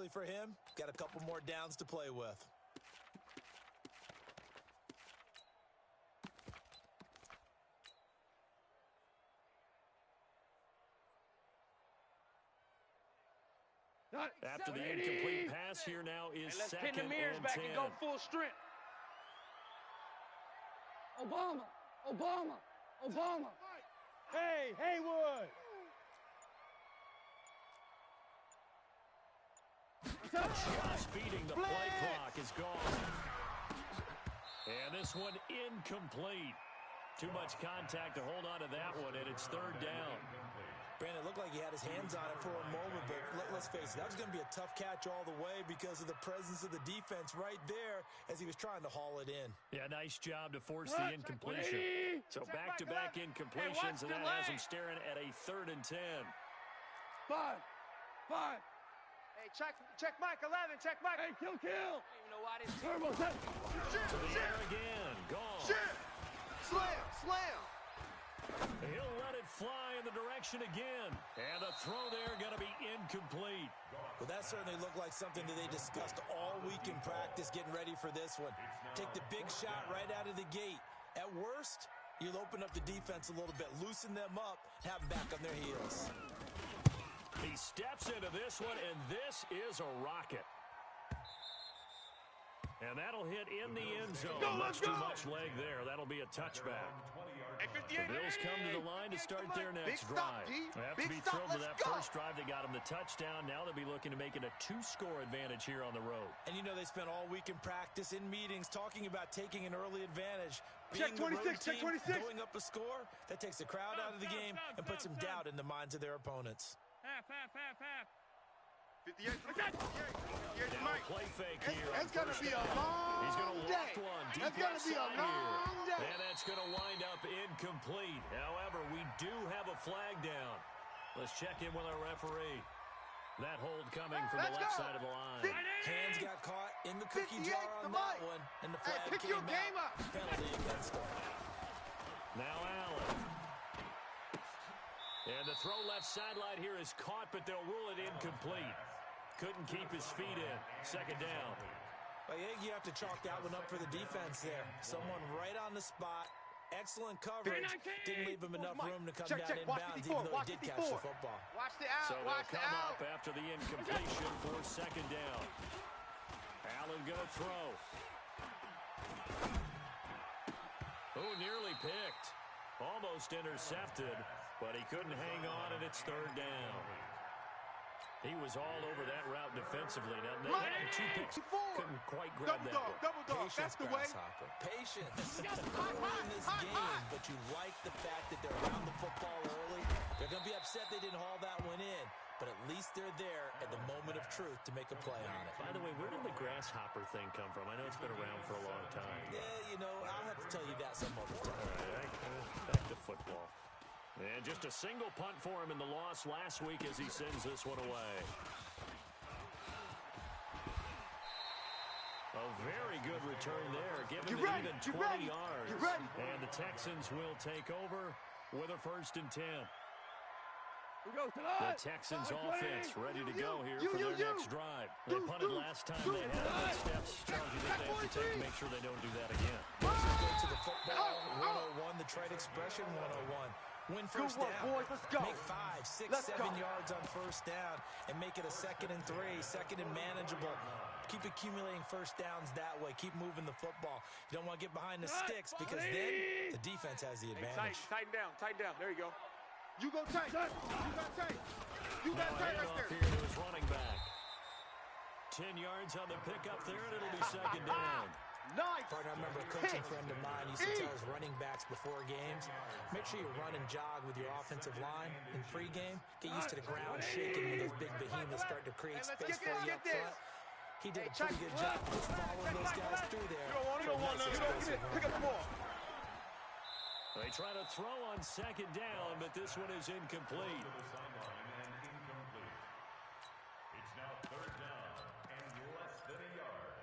Luckily for him, got a couple more downs to play with. After the incomplete pass, here now is let's second pin the mirrors and back 10. and go full strength. Obama. Hey, Haywood. Just beating the play clock is gone. And this one incomplete. Too much contact to hold on to that one, and it's third down. Brandon, it looked like he had his hands on it for a moment, but let's face it, that was going to be a tough catch all the way because of the presence of the defense right there as he was trying to haul it in. Yeah, nice job to force the incompletion. So back-to-back incompletions, and that has him staring at a 3rd and 10. Five. Hey, check Mike 11, check Mike. Hey, kill. I don't even know why this Turbo set. To the air again, gone. Slam. He'll let it fly in the direction again. And the throw there going to be incomplete. Well, that certainly looked like something that they discussed all week in practice getting ready for this one. Take the big shot right out of the gate. At worst, you'll open up the defense a little bit, loosen them up, have them back on their heels. He steps into this one, and this is a rocket. And that'll hit in the end zone. Much too much leg there. That'll be a touchback. The Bills come to the line to start their next drive. They have to be thrilled with that first drive. They got them the touchdown. Now they'll be looking to make it a 2-score advantage here on the road. And you know they spent all week in practice, in meetings, talking about taking an early advantage. Check 26, check 26. Going up a score, that takes the crowd out of the game and puts some doubt in the minds of their opponents. Half. 58, Now play fake here. That's going to be a long He's going to loft day. one deep That's going to be a long day. And that's going to wind up incomplete. However, we do have a flag down. Let's check in with our referee. That hold coming from the left side of the line. Hands got caught in the cookie jar on that one, and the flag came out. Penalty against him. Now Allen. And the throw left sideline here is caught, but they'll rule it incomplete. Couldn't keep his feet in. Second down. I think you have to chalk that one up for the defense there. Someone right on the spot. Excellent coverage. Didn't leave him enough room to come down inbounds, even though he did catch the football. Watch the out. So they'll come up after the incompletion for second down. Allen going to throw. Oh, nearly picked. Almost intercepted, but he couldn't hang on, and it's third down. He was all over that route defensively. Now, they had 2 picks. Couldn't quite grab that one. Double dog. Patience, That's the way. Patience. Early in this game, but you like the fact that they're around the football early. They're going to be upset they didn't haul that one in, but at least they're there at the moment of truth to make a play on it. By the way, where did the grasshopper thing come from? I know it's been around for a long time. Yeah, you know, I'll have to tell you that some other time. All right, back to football. And just a single punt for him in the loss last week as he sends this one away. A very good return there, giving them even 20 yards. And the Texans will take over with a 1st and 10. The Texans offense ready to go here for their next drive. They punted last time. They had enough steps, Charlie, that they have to take to make sure they don't do that again. Let's just go to the football 101, the trade expression 101. Win first down. Boys, let's go. Make 5, 6, 7 yards on first down and make it a 2nd and 3, 2nd and manageable. Keep accumulating first downs that way. Keep moving the football. You don't want to get behind the sticks because then the defense has the advantage. Tighten down. There you go. You go tight. You got tight. You got tight right there. Here to his running back. 10 yards on the pickup there, and it'll be second down. Nice. Partner, I remember a coaching friend of mine used to tell his running backs before games, make sure you run and jog with your offensive line in pregame. Get used to the ground shaking when those big behemoths start to create space for you up front. He did a pretty good job just following those guys through there. You don't want none. Pick up the ball. They try to throw on second down, but this one is incomplete. It's now third down and less than a yard.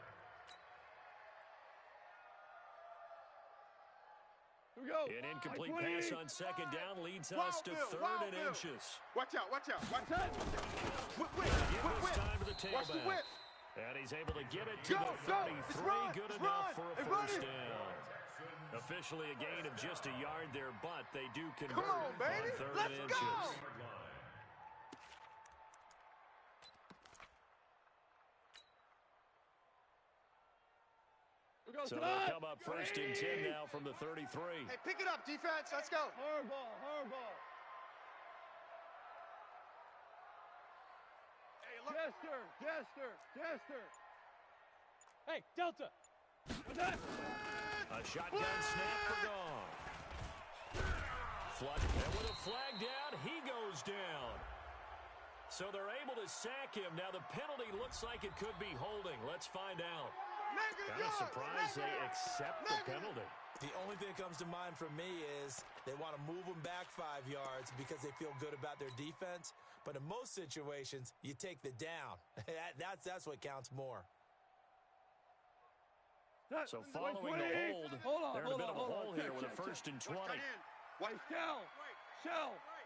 Here go. An incomplete pass on second down leads us to third and inches. Watch out, watch out, watch out. Whip, whip, Give whip, this whip. time to the tailback. Watch the whip. And he's able to get it to Go, the go. 33. Let's run, Good let's enough run. for a Hey, run first it. down. Officially a gain of just a yard there, but they do convert Come on, baby. on third Let's and go. inches. So they'll come up first and 10 now from the 33. Hey, pick it up, defense. Let's go. Hardball, hardball. Hey, look. Jester, Jester, Jester. Hey, Delta. A shotgun snap for gone. Flush, and with a flag down, he goes down. So they're able to sack him. Now the penalty looks like it could be holding. Let's find out. Kind of surprised they accept the penalty. The only thing that comes to mind for me is they want to move them back 5 yards because they feel good about their defense. But in most situations, you take the down. That's what counts more. So following the hold, they're in a bit of a hole here with a first and 20. Wait, shell,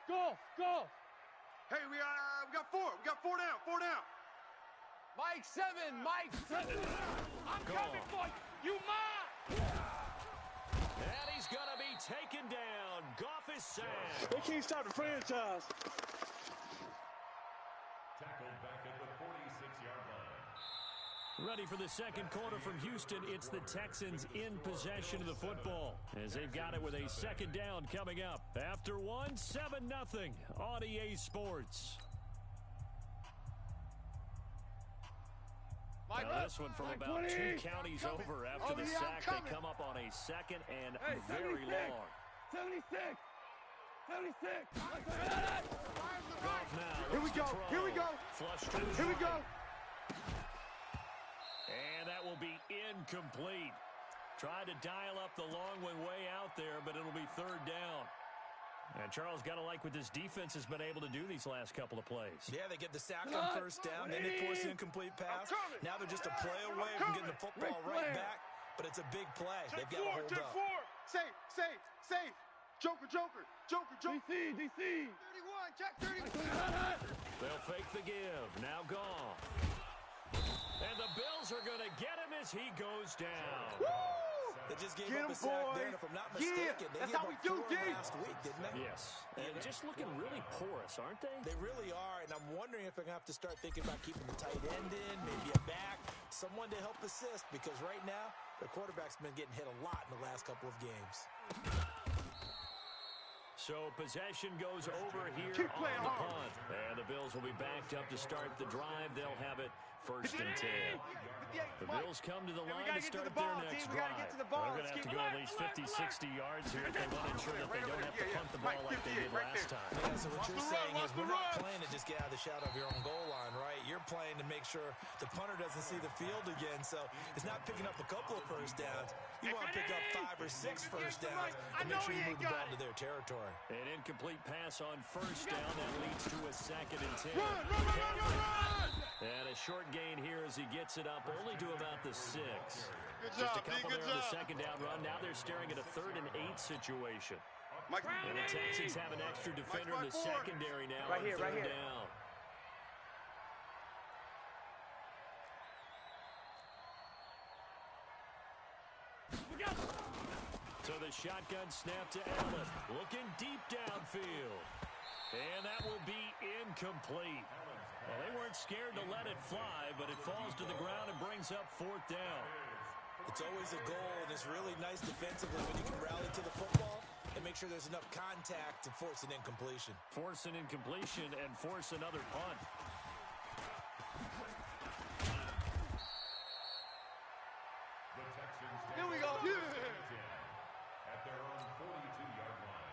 golf. Hey, we got four. We got four down. Mike 7, Mike 7. I'm coming for you. You mine. And he's going to be taken down. Goff is sacked. They can't stop the franchise. Tackled back at the 46-yard line. Ready for the second quarter from Houston. It's the Texans in possession of the football as they've got it with a second down coming up. After one, 7-0 on EA Sports. Now this one from about 2 counties over after the sack. They come up on a second and very long. 76. Goff now. Here we go. Here we go. Flush to the Here we go. And that will be incomplete. Tried to dial up the long one way out there, but it'll be third down. And Charles, got to like what this defense has been able to do these last couple of plays. Yeah, they get the sack on first down, then they force an incomplete pass. Now they're just a play away from getting the football right back, but it's a big play. They've got to hold up. Safe. Joker. DC. 31, check 31. They'll fake the give. Now gone. And the Bills are going to get him as he goes down. Woo! They just gave up a sack there, if I'm not mistaken. They that's gave how up we do, 4 D. last week, didn't they? Yes. And just looking really porous, aren't they? They really are, and I'm wondering if they're going to have to start thinking about keeping the tight end in, maybe a back, someone to help assist, because right now, their quarterback's been getting hit a lot in the last couple of games. So possession goes over here on the punt. And the Bills will be backed up to start the drive. They'll have it first and 10. The Bills come to the line to start their next drive. They're going to have to go at least 50, 60 yards here if they want to ensure that they don't have to punt the ball like they did last time. Yeah, so what you're saying is we're not playing to just get out of the shadow of your own goal line, right? You're playing to make sure the punter doesn't see the field again. So it's not picking up a couple of first downs. You want to pick up 5 or 6 first downs and make sure you move the ball into their territory. An incomplete pass on first down. That leads to a second and 10. Run! And a short gain here as he gets it up only to about the 6. Good Just job, a couple good there on the job. second down run. Now they're staring at a 3rd and 8 situation. Mike, And the Texans have an extra defender in the secondary now on third down. So the shotgun snap to Allen. Looking deep downfield. And that will be incomplete. Well, they weren't scared to let it fly, but it falls to the ground and brings up 4th down. It's always a goal, and it's really nice defensively when you can rally to the football and make sure there's enough contact to force an incompletion. Force an incompletion and force another punt. The Texans Here we go. at their own 42-yard line.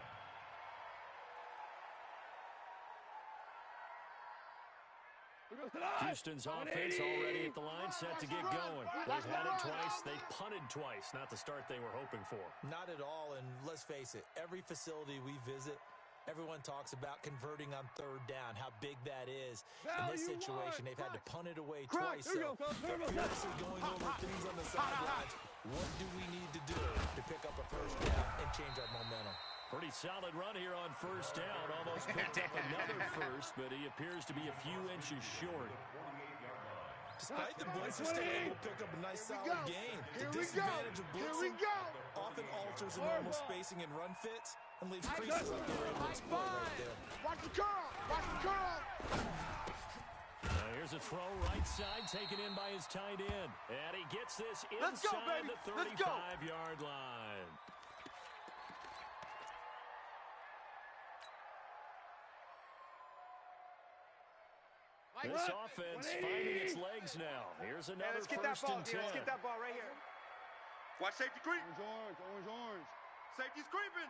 Houston's offense already at the line, set to get going. They've had it twice. They've punted twice. Not the start they were hoping for. Not at all, and let's face it, every facility we visit, Everyone talks about converting on third down, how big that is. In this situation, they've had to punt it away twice, so they're furiously going over things on the sidelines. What do we need to do to pick up a first down and change our momentum? Pretty solid run here on first down. Almost picked up another first, but he appears to be a few inches short. Despite the blitz, they're still able to pick up a nice solid gain. The disadvantage of blitzing often alters the normal spacing and run fits and leaves creases like they're able to exploit right there. Watch the curl! Watch the curl! Here's a throw right side taken in by his tight end. And he gets this inside the 35-yard line. This offense finding its legs now. Here's another first and 10. Let's get that ball right here. Watch safety creep. Orange. Safety's creeping.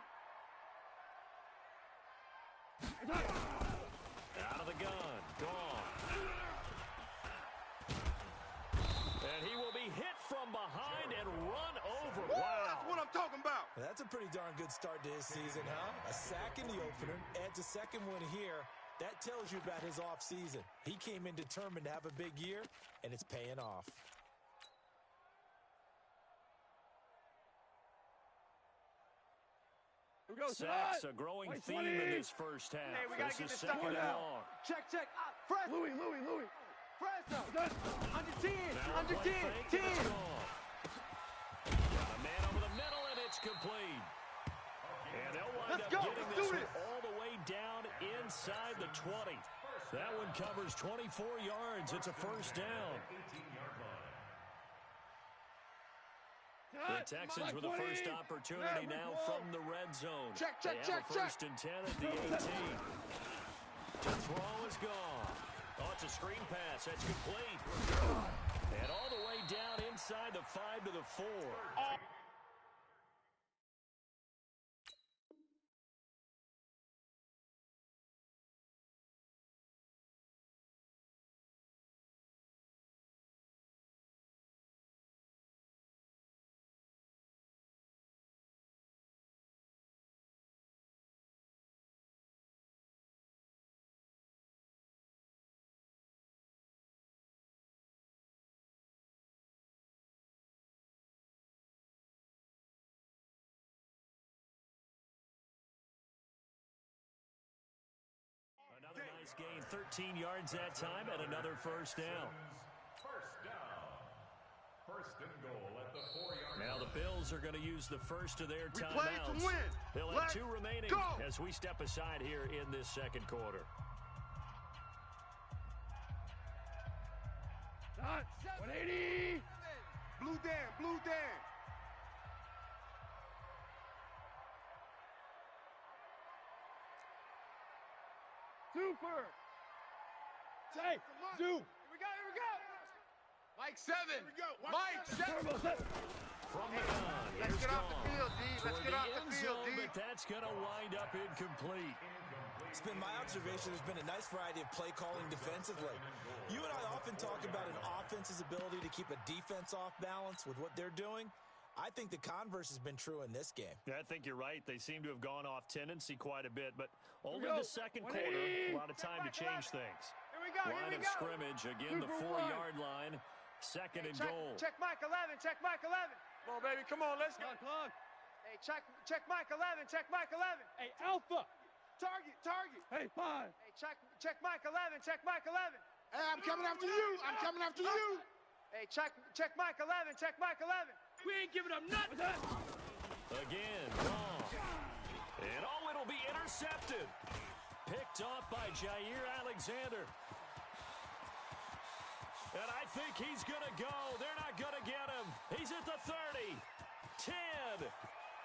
Out of the gun. Gone. And he will be hit from behind and run over. Wow. That's what I'm talking about. That's a pretty darn good start to his season, huh? A sack in the opener, adds a second one here. That tells you about his offseason. He came in determined to have a big year, and it's paying off. Sacks, a growing theme in this first half. Hey, we gotta this is get this second stuff and out. long. Check. Fresno. Louis. Fresno. Under 10. Now Under a play 10. fake, and 10. it's gone. Got a man over the middle, and it's complete. And they'll wind up getting this one all the way down inside the 20. That one covers 24 yards. It's a first down. The Texans with the first opportunity now from the red zone. They have a first and 10 at the 18. To throw is gone. Oh, it's a screen pass. That's complete. And all the way down inside the 5 to the 4. Another nice gain, 13 yards that time, and another first down. First down. First and goal at the 4-yard line. Now the Bills are going to use the first of their We play to timeouts. win. They'll have Let's 2 remaining go. as we step aside here in this second quarter. 180. Blue Dan. Super. Say, Zoom. Here we go. Mike 7. Here we go. Watch Mike that. 7. From the gun, Let's here's get off the Gone. field, D. Let's Toward get the off the end field, zone, D. but that's going to wind up incomplete. It's been my observation there's been a nice variety of play calling defensively. You and I often talk about an offense's ability to keep a defense off balance with what they're doing. I think the converse has been true in this game. Yeah, I think you're right. They seem to have gone off tendency quite a bit, but only the second quarter, a lot of time to change things. Here we go. Line of scrimmage, again, the 4-yard line, second and goal. Check Mike 11. Check Mike 11. Come on, baby. Come on. Let's go. Clock. Hey, check Mike 11. Check Mike 11. Hey, Alpha. Target. Hey, 5. Hey, check Mike 11. Check Mike 11. Hey, I'm coming after you. Hey, check Mike 11. Check Mike 11. We ain't giving up nothing. Again, wrong. And it'll be intercepted. Picked off by Jair Alexander. And I think he's going to go. They're not going to get him. He's at the 30. 10.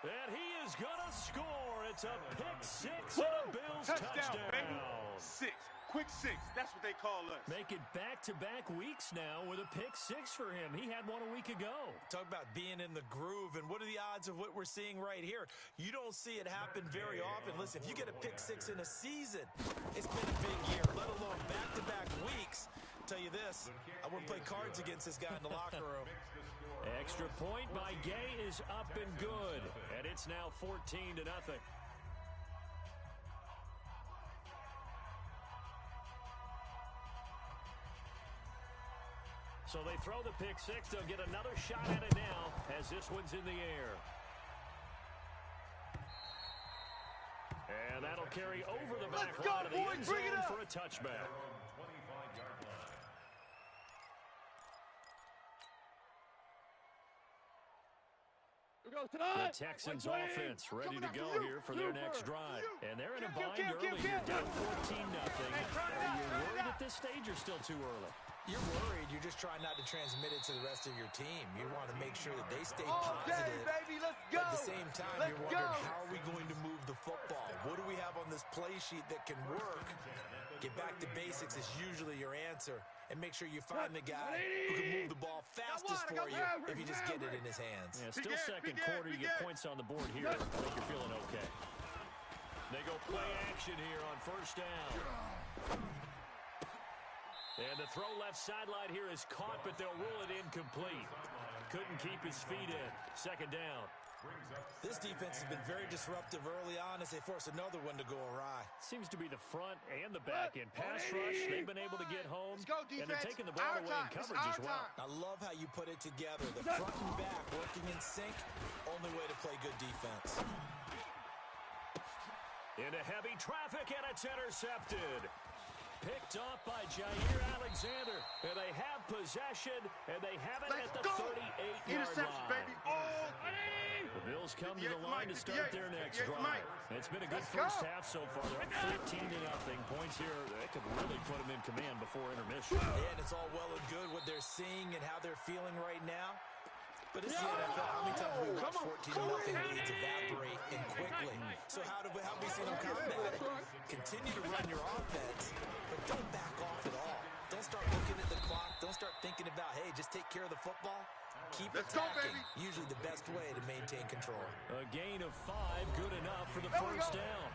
And he is going to score. It's a pick 6 and a Bills touchdown. Baby. 6. Quick 6. That's what they call us. Make it back-to-back weeks now with a pick 6 for him. He had one a week ago. Talk about being in the groove, and what are the odds of what we're seeing right here? You don't see it happen very often. Listen, if you get a pick 6 in a season, it's been a big year, let alone back-to-back weeks. I'll tell you this, I wouldn't play cards against this guy in the locker room. Extra point by Gay is up and good. And it's now 14-0. So they throw the pick six. They'll get another shot at it now as this one's in the air. And that'll carry over the back line of the end zone for a touchback. The Texans offense ready to go here for their next drive. And they're in a bind early here, down 14-0. Are you worried at this stage or still too early? You're worried. You're just trying not to transmit it to the rest of your team. You want to make sure that they stay positive. Baby, let's go. But at the same time, you're wondering, how are we going to move the football? What do we have on this play sheet that can work? Get back to basics is usually your answer. And make sure you find the guy who can move the ball fastest for you if you just get it in his hands. Yeah, still second quarter. You get points on the board here. I think you're feeling okay. They go play action here on first down. And the throw left sideline here is caught, but they'll rule it incomplete. Couldn't keep his feet in. Second down. This defense has been very disruptive early on as they force another one to go awry. Seems to be the front and the back end pass rush. They've been able to get home, and they're taking the ball away in coverage as well. I love how you put it together. The front and back working in sync. Only way to play good defense. Into heavy traffic, and it's intercepted. Picked off by Jair Alexander, and they have possession, and they have it at the 38-yard line. Baby. The Bills come to the line to start their next drive. It's been a good first half so far. They're up 14-0. Points here that could really put them in command before intermission. Yeah, and it's all well and good what they're seeing and how they're feeling right now. But it's the NFL. How many times have we watched 14-0 leads evaporate and quickly? So how have we seen them combat it? Continue to run your offense, but don't back off at all. Don't start looking at the clock. Don't start thinking about, hey, just take care of the football. Keep attacking. Usually the best way to maintain control. A gain of 5, good enough for the first down.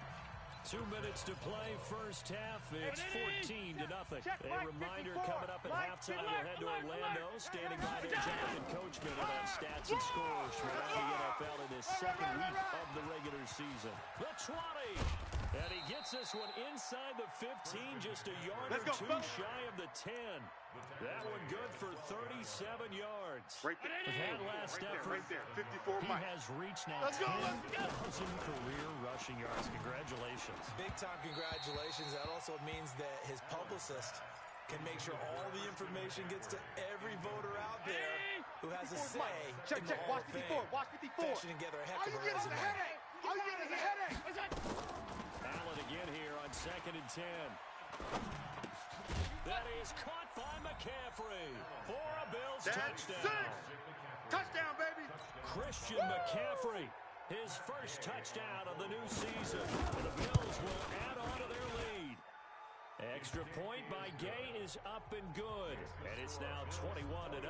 2 minutes to play, first half. It's 14-0. A reminder coming up at halftime. We'll head to Orlando. Standing by there, Jonathan Coachman on stats and scores from around the NFL in this second week of the regular season. The 20. And he gets this one inside the 15, just a yard or two shy of the 10. That one good for 37 yards. Right there. With that last effort, right there. 54 he has reached now 10,000 career rushing yards. Congratulations. Big time congratulations. That also means that his publicist can make sure all the information gets to every voter out there who has a say in the Hall of Fame. Watch 54. Fashioning together a heck of a resume. Allen again here on 2nd and 10. That is caught by McCaffrey for a Bills touchdown. Touchdown, baby. Christian McCaffrey, his first touchdown of the new season. And the Bills will add on to their lead. Extra point by Gay is up and good. And it's now 21-0.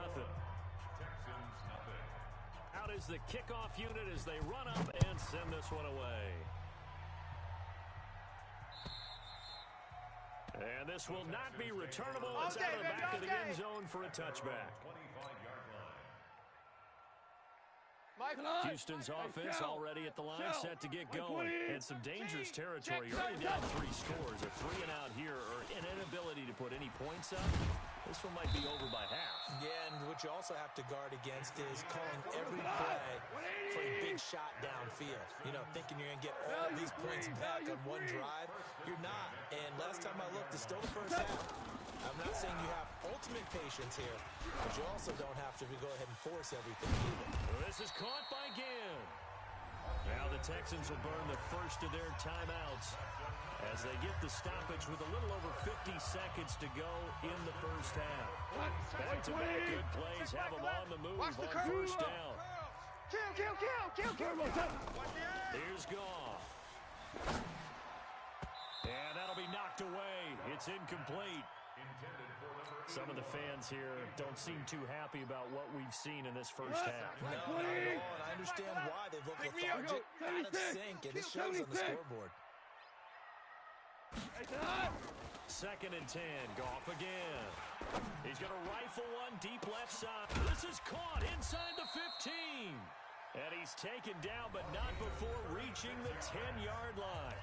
Out is the kickoff unit as they run up and send this one away. And this will not be returnable. It's out of the back of the end zone for a touchback. Houston's offense already at the line, set to get going. And some dangerous territory. You're already down 3 scores. A 3 and out here, or an inability to put any points up. This one might be over by half. Yeah, and what you also have to guard against is calling every play for a big shot downfield. You know, thinking you're going to get all these points back on one drive. You're not. And last time I looked, it's still the first half. I'm not saying you have ultimate patience here, but you also don't have to go ahead and force everything either. This is caught by Ginn. Now the Texans will burn the first of their timeouts as they get the stoppage with a little over 50 seconds to go in the first half. Back-to-back good plays have them on the move on first down. Kill. Here's Goff. And that'll be knocked away. It's incomplete. Some of the fans here don't seem too happy about what we've seen in this first half. No, not at all, and I understand why. They've looked lethargic, out of sync, and it shows on the scoreboard. 2nd and 10, Goff again. He's going to rifle one deep left side. This is caught inside the 15. And he's taken down, but not before reaching the 10-yard line.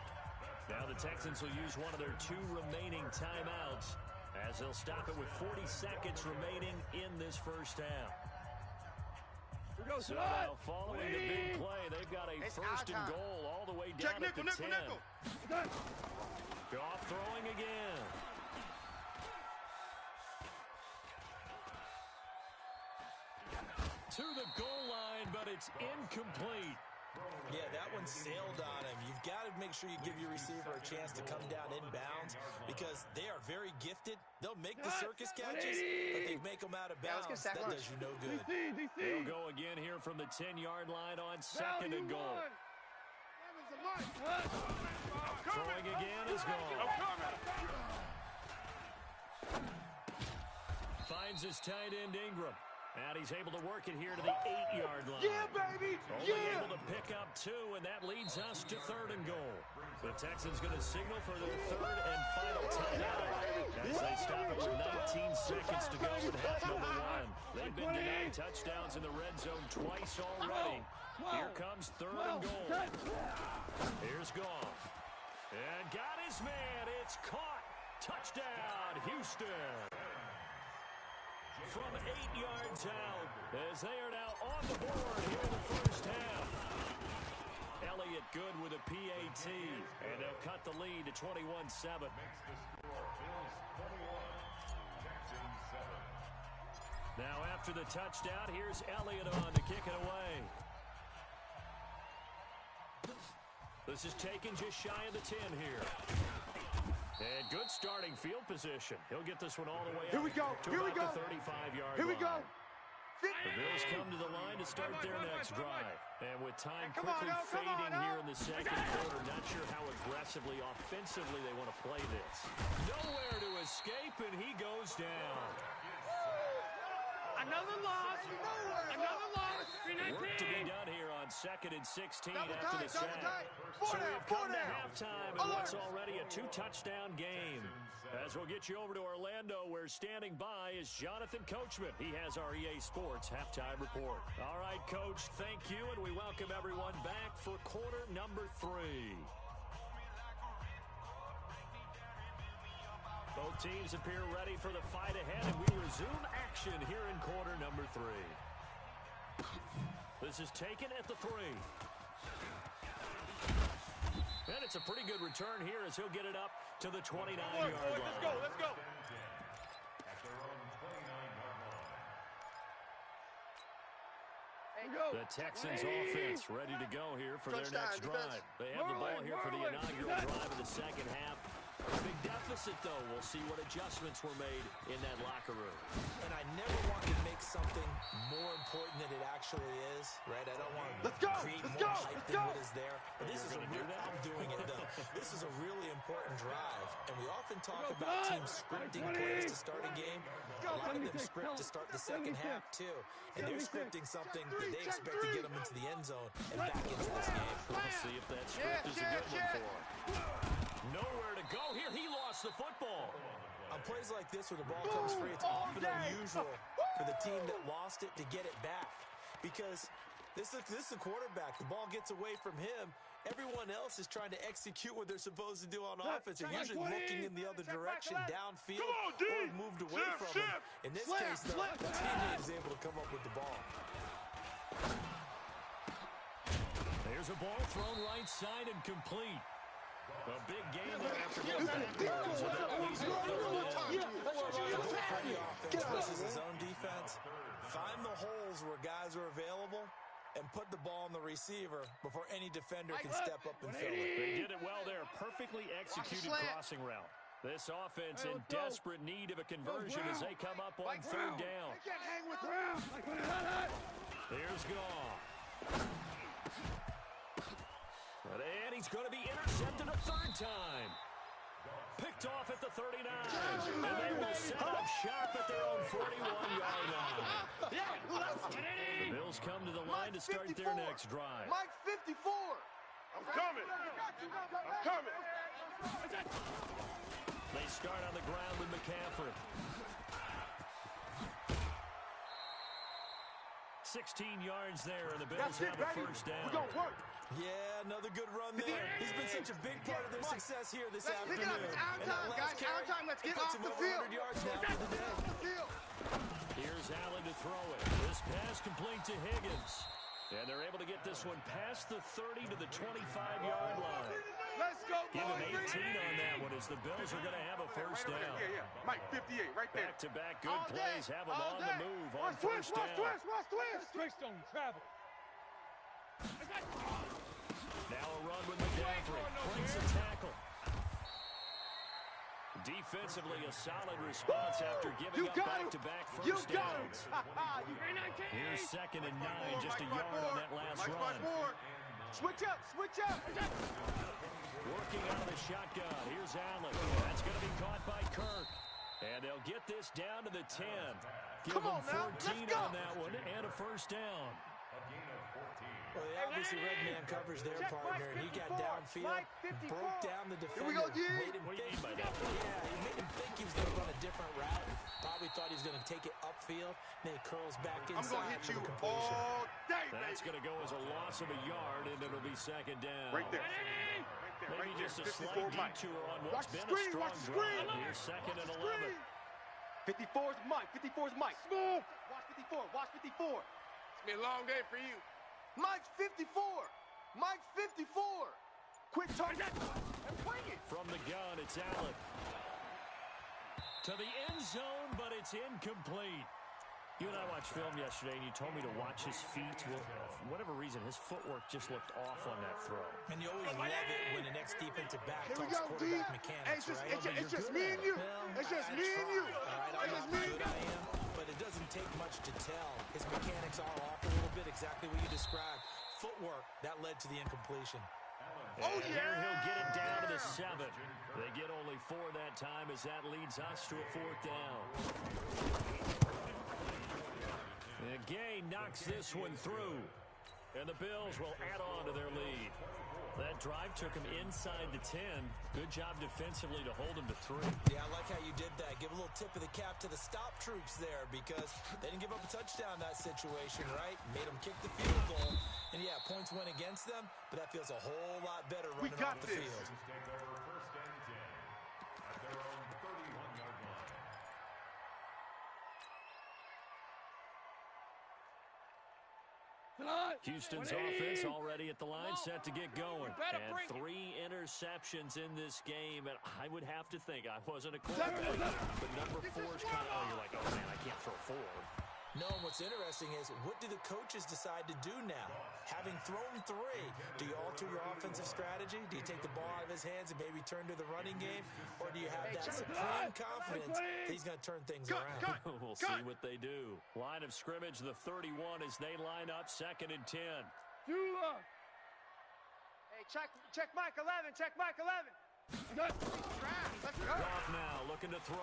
Now the Texans will use one of their 2 remaining timeouts as they'll stop it with 40 seconds remaining in first half. So now following the big play, they've got a first and goal all the way down at the 10. Goff throwing again. To the goal line, but it's incomplete. Yeah, that one sailed on him. You've got to make sure you give your receiver a chance to come down inbounds because they are very gifted. They'll make the circus catches, but they make them out of bounds. That does you no good. They'll go again here from the 10-yard line on second and goal. Throwing again is gone. Finds his tight end Ingram. And he's able to work it here to the 8-yard line. Yeah, baby! Only able to pick up 2, and that leads us to third and goal. The Texans going to signal for their third and final timeout as they stop it with 19 seconds to go in half number 1. They've been denied touchdowns in the red zone twice already. Here comes third and goal. Here's Goff. And got his man. It's caught. Touchdown, Houston. From 8 yards out, as they are now on the board here in the first half. Elliott good with a PAT, and they'll cut the lead to 21-7. Makes the score Bills 21, Texans 7. Now after the touchdown, here's Elliott on to kick it away. This is taken just shy of the 10 here. And good starting field position. He'll get this one all the way Here up we go. to Here we about go. the 35-yard line. Here we go. The Bills come to the line to start their next drive. And with time quickly fading here in the second quarter, not sure how aggressively, offensively they want to play this. Nowhere to escape, and he goes down. Another loss. Another loss. Work to be done here on second and 16 after the sack. So we've come to halftime in what's already a 2-touchdown game. As we'll get you over to Orlando, where standing by is Jonathan Coachman. He has our EA Sports halftime report. All right, Coach, thank you, and we welcome everyone back for quarter number 3. Both teams appear ready for the fight ahead, and we resume action here in quarter number 3. This is taken at the 3. And it's a pretty good return here as he'll get it up to the 29-yard line. Let's go. At their own 29-yard line. The Texans offense ready to go here for their next drive. They have the ball here for the inaugural drive of the second half. A big deficit, though. We'll see what adjustments were made in that locker room. And I never want to make something more important than it actually is, right? I don't want to create more hype than what is there. But this is a real, I'm doing it, though. This is a really important drive. And we often talk about teams scripting plays to start a game. A lot of them script to start the second half, too. And they're scripting something that they expect to get them into the end zone and back into this game. We'll see if that script is a good one for him. Nowhere to go here. He lost the football. On plays like this where the ball comes free, it's often unusual for the team that lost it to get it back. Because this is the quarterback. The ball gets away from him. Everyone else is trying to execute what they're supposed to do on offense. They're usually looking in the other direction, downfield, or moved away from him. In this case, though, the teammate is able to come up with the ball. There's a ball thrown right side and complete. A big game there after going backwards. And that leads to The offense versus his own defense. Find the holes where guys are available and put the ball on the receiver before any defender can step up and fill it. They did it well there. Perfectly executed crossing route. This offense in desperate need of a conversion as they come up on third down. Here's Goff. And he's going to be intercepted a third time. Picked off at the 39. And they will set up shop at their own 41-yard line. The Bills come to the line to start their next drive. Mike 54. I'm coming. They start on the ground with McCaffrey. 16 yards there, and the Bills have a first down. We're gonna work. Yeah, another good run there. He's been such a big part of their success here this afternoon. Let's pick it up. It's our time, guys. Our time. Let's get off the field. 100 yards now for the day. Here's Allen to throw it. This pass complete to Higgins. And they're able to get this one past the 30 to the 25-yard line. Let's go, Give him 18 on that one as the Bills are going to have a first down. Yeah. Mike, 58, right there. Back-to-back good plays have him on the move on first down. Watch twist. Twist on travel. Now a run with McCaffrey. Breaks a tackle. Defensively, a solid response after giving up back-to-back first downs. Here's 2nd and 9, just a yard on that last run. Switch up. Working out of the shotgun. Here's Allen. That's going to be caught by Kirk. And they'll get this down to the 10. Give them 14 on that one and a first down. Well, they obviously red man covers their partner, and he got downfield, broke down the defender, Here we go, D. made him think. Yeah, he made him think he was going to run a different route. Probably thought he was going to take it upfield, then he curls back inside. I'm going to hit you completion. all day, That's going to go as a loss of a yard, and it'll be 2nd down. Right there. Maybe just a slight detour on what's been a strong drive. Here's 2nd and 11. 54's Mike. Smooth. Watch 54. It's been a long day for you. Mike's 54. Quick target. And bring it. From the gun, it's Allen. To the end zone, but it's incomplete. You and I watched film yesterday, and you told me to watch his feet. Well, for whatever reason, his footwork just looked off on that throw. And you always love it when the next defensive back Here we talks go, quarterback D. mechanics, right? It's just me and you. It's just me and you. All right, I know how good I am, but it doesn't take much to tell. His mechanics are off a little bit, exactly what you described. Footwork, that led to the incompletion. And here he'll get it down to the 7. They get only 4 that time as that leads us to a 4th down. And Gay knocks this one through. And the Bills will add on to their lead. That drive took him inside the 10. Good job defensively to hold him to 3. Yeah, I like how you did that. Give a little tip of the cap to the stop troops there because they didn't give up a touchdown in that situation, right? Made them kick the field goal. And, yeah, points went against them, but that feels a whole lot better running off the field. Houston's offense already at the line, set to get going. And 3 interceptions in this game. And I would have to think, I wasn't a quarterback, but number 4's kind of, you're like, oh, man, I can't throw 4. No, and what's interesting is, what do the coaches decide to do now? Having thrown 3, do you alter your offensive strategy? Do you take the ball out of his hands and maybe turn to the running game? Or do you have that supreme confidence that he's going to turn things around? We'll see what they do. Line of scrimmage, the 31 as they line up, 2nd and 10. Hey, check Mike 11. Let's go. Off now, looking to throw.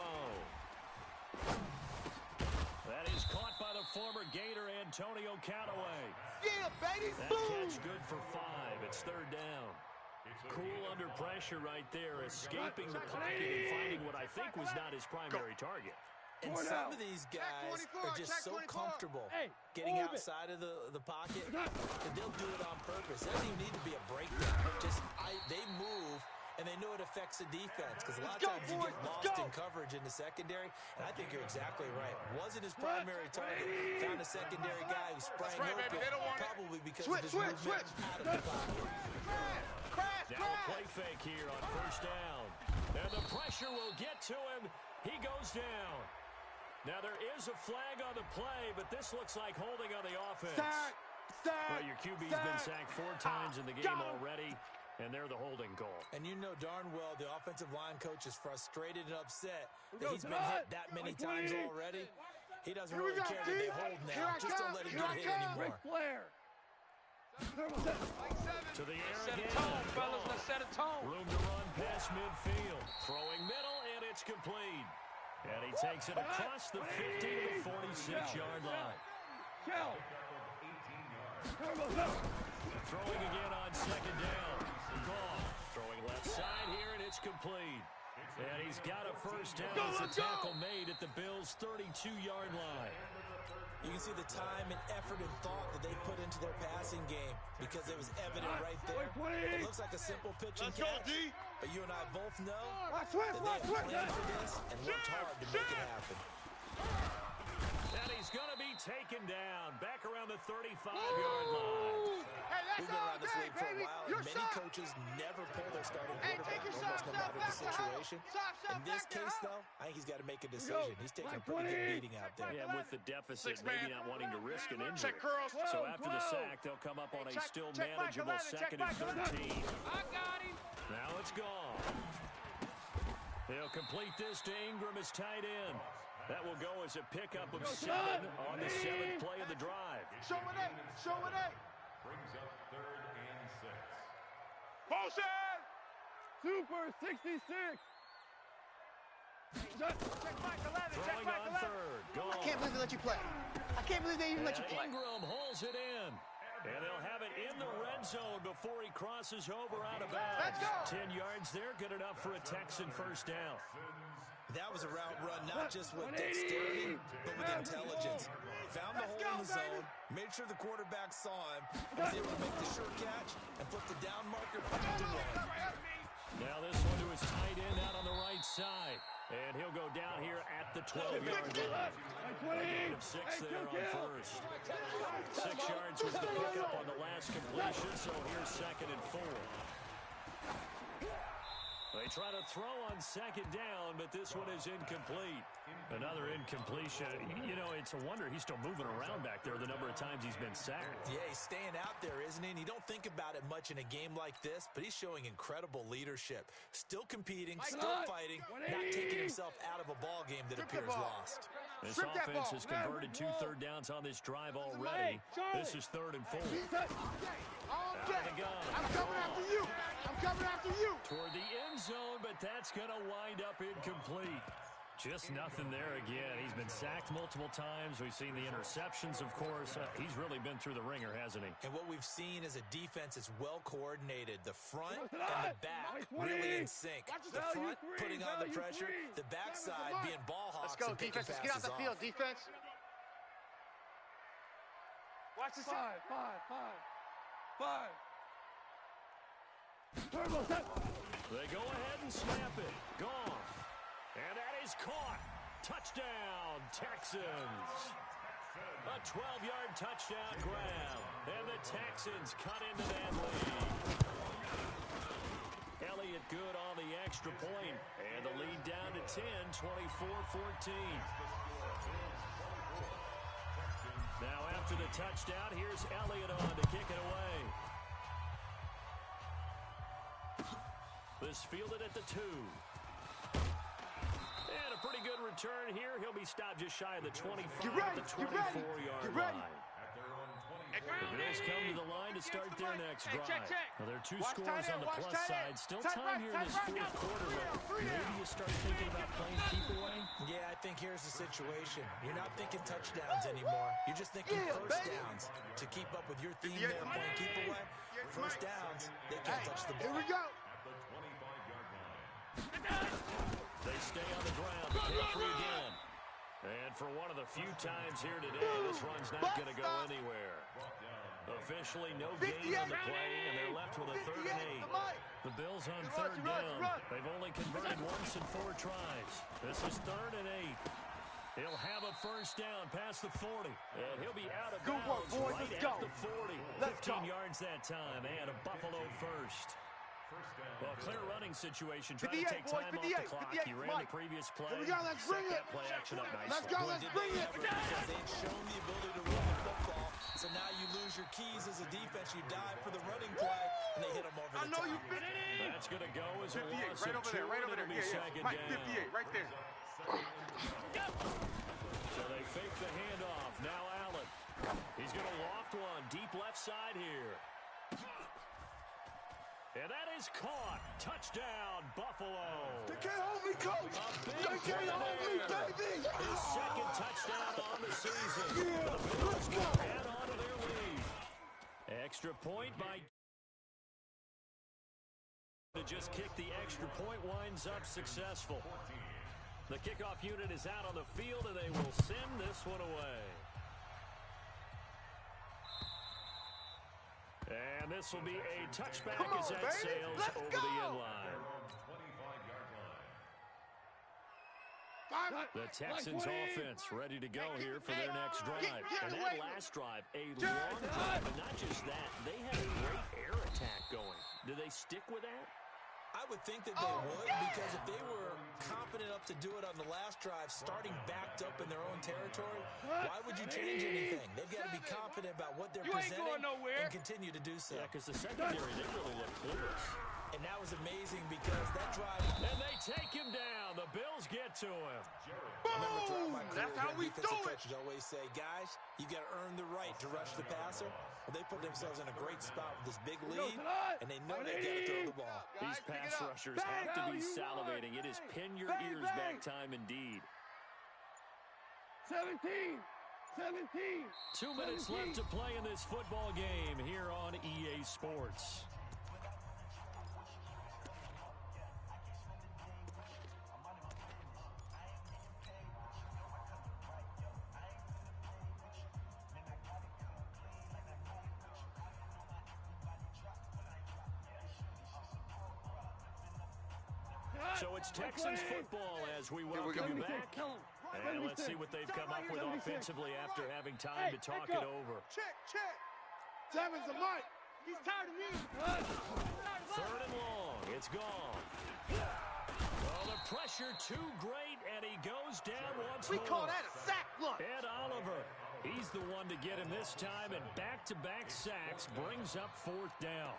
That is caught by the former Gator, Antonio Callaway. Yeah, baby. That catch good for 5. It's 3rd down. Cool under pressure right there, escaping the pocket and finding what I think was not his primary target. And some of these guys are just so comfortable getting outside of the pocket that they'll do it on purpose. It doesn't even need to be a breakdown. They move, and they know it affects the defense because a lot of times you get lost in coverage in the secondary, and I think you're exactly right. Wasn't his primary target. Found a secondary guy who sprang open, probably because of his movement out of the pocket. Now a play fake here on first down. And the pressure will get to him. He goes down. Now there is a flag on the play, but this looks like holding on the offense. Well, your QB's been sacked 4 times in the game already, and they're the holding call. And you know darn well the offensive line coach is frustrated and upset that he's been hit that many times already. He doesn't really care that they hold now. Just don't let him get hit anymore. To the air Set a again. tone, fellas. Let's set a tone. Room to run past midfield. Throwing middle, and it's complete. And he takes it across the 50 to the 46-yard line. Throwing again on 2nd down. Gone. Throwing left side here, and it's complete. And he's got a first down as a tackle made at the Bills' 32-yard line. You can see the time and effort and thought that they put into their passing game because it was evident right there. It looks like a simple pitch and catch, but you and I both know that they have planned for this and worked hard to make it happen. That taken down. Back around the 35-yard line. Hey, We've been around this league for a while, and many coaches never pull their starting quarterback, almost no matter the situation. In this case, though, I think he's got to make a decision. He's taking a pretty good beating out there. Yeah, with the deficit, maybe not wanting to risk an injury. So after the sack, they'll come up on a still manageable 2nd and 13. I got him. Now it's gone. They'll complete this to Ingram as tight end. That will go as a pickup of 7 on the 7th play of the drive. Show it 8. Show it 8. Brings up 3rd and 6. Motion. Super 66. Check Mike 11. Check Throwing Mike on 11. 3rd. Gone. I can't believe they let you play. I can't believe they even let you play. Ingram holds it in. And they'll have it in the red zone before he crosses over out of bounds. 10 yards there, good enough for a Texan first down. That was a route run, not just with dexterity, but with intelligence. Found the hole in the zone, made sure the quarterback saw him, and was able to make the sure catch and flip the down marker back to 1. Now this one to his tight end out on the right side. And he'll go down here at the 12-yard line. A gain of 6 there on first. 6 yards was the pickup on the last completion, so here's 2nd and 4. They try to throw on 2nd down, but this one is incomplete. Another incompletion. You know, it's a wonder he's still moving around back there the number of times he's been sacked. Yeah, he's staying out there, isn't he? And you don't think about it much in a game like this, but he's showing incredible leadership. Still competing, still fighting, not taking himself out of a ball game that appears lost. This offense has converted 2 third downs on this drive already. This is 3rd and 4. Out of the gun. I'm coming after you. I'm coming after you. Toward the end zone, but that's going to wind up incomplete. Just nothing there again. He's been sacked multiple times. We've seen the interceptions, of course. He's really been through the ringer, hasn't he? And what we've seen is a defense is well coordinated. The front and the back really in sync. The front putting on the pressure, the backside being ball hawks. Let's go, and picking defense. Let's get out passes the field, off. defense. Watch this. 5. Turbo set. They go ahead and snap it. Gone. And that is caught. Touchdown, Texans. A 12-yard touchdown grab. And the Texans cut into that lead. Elliott good on the extra point. And the lead down to 10, 24-14. Now after the touchdown, here's Elliott on to kick it away. This fielded at the 2. And a pretty good return here. He'll be stopped just shy of the 25 at the 24-yard line. The Bills come to the line to start their next drive. Well, there are 2 scores on the plus side. Still time here in this 4th quarter. Maybe you start thinking about playing keep away? Yeah, I think here's the situation. You're not thinking touchdowns anymore. You're just thinking first downs. To keep up with your theme there, playing keep away, first downs, they can't touch the ball. Here we go. They stay on the ground. Carefree again. And for one of the few times here today, this run's not going to go anywhere. Officially no gain on the play, and they're left with a 3rd and 8. The Bills on 3rd down. They've only converted once in 4 tries. This is 3rd and 8. He'll have a first down past the 40. And he'll be out of bounds right at the 40. 15 yards that time, and a Buffalo first. Well, clear running situation, trying to take time off the clock. He ran the previous play. Here we go, let's bring it. That play action up nicely. Let's go, let's bring it. Because they've shown the ability to run the football. So now you lose your keys as a defense. You dive for the running play, and they hit them over the top. I know you fit it in. That's going to go as a 58, loss right of over 2, there, right over there. and it'll be Yeah, 2nd Mike, down. 58, right there. So they fake the handoff. Now Allen. He's going to loft one deep left side here. And that is caught. Touchdown, Buffalo. They can't hold me, coach. They can't hold me, baby. His 2nd touchdown on the season. Yeah, let's go. Add on to their lead. Extra point by... To just kick the extra point winds up successful. The kickoff unit is out on the field, and they will send this one away. And this will be a touchback as that sails over the end line. 5. The Texans offense ready to go here for their next drive. And that last drive, a long drive. But not just that, they had a great air attack going. Do they stick with that? I would think that they would, because if they were confident enough to do it on the last drive, starting backed up in their own territory, why would you change anything? They've got to be confident about what they're presenting and continue to do so. Yeah, because the secondary didn't really look clueless. And that was amazing because that drive... And they take him down. The Bills get to him. Boom! That's how we do it. Coaches always say, guys, you got to earn the right to rush the passer. Well, they put themselves in a great spot with this big lead, and they know they got to throw the ball. These pass rushers have to be salivating. It is pin your ears back time indeed. 17. 2 minutes left to play in this football game here on EA Sports. So it's Texans football as we welcome you back. And let's see what they've come up with offensively after having time to talk it over. Check. Seven's a mic. He's tired of me. Third and long. It's gone. Well, the pressure too great, and he goes down once more. We call that a sack lunch. Ed Oliver, he's the one to get him this time, and back-to-back sacks brings up fourth down.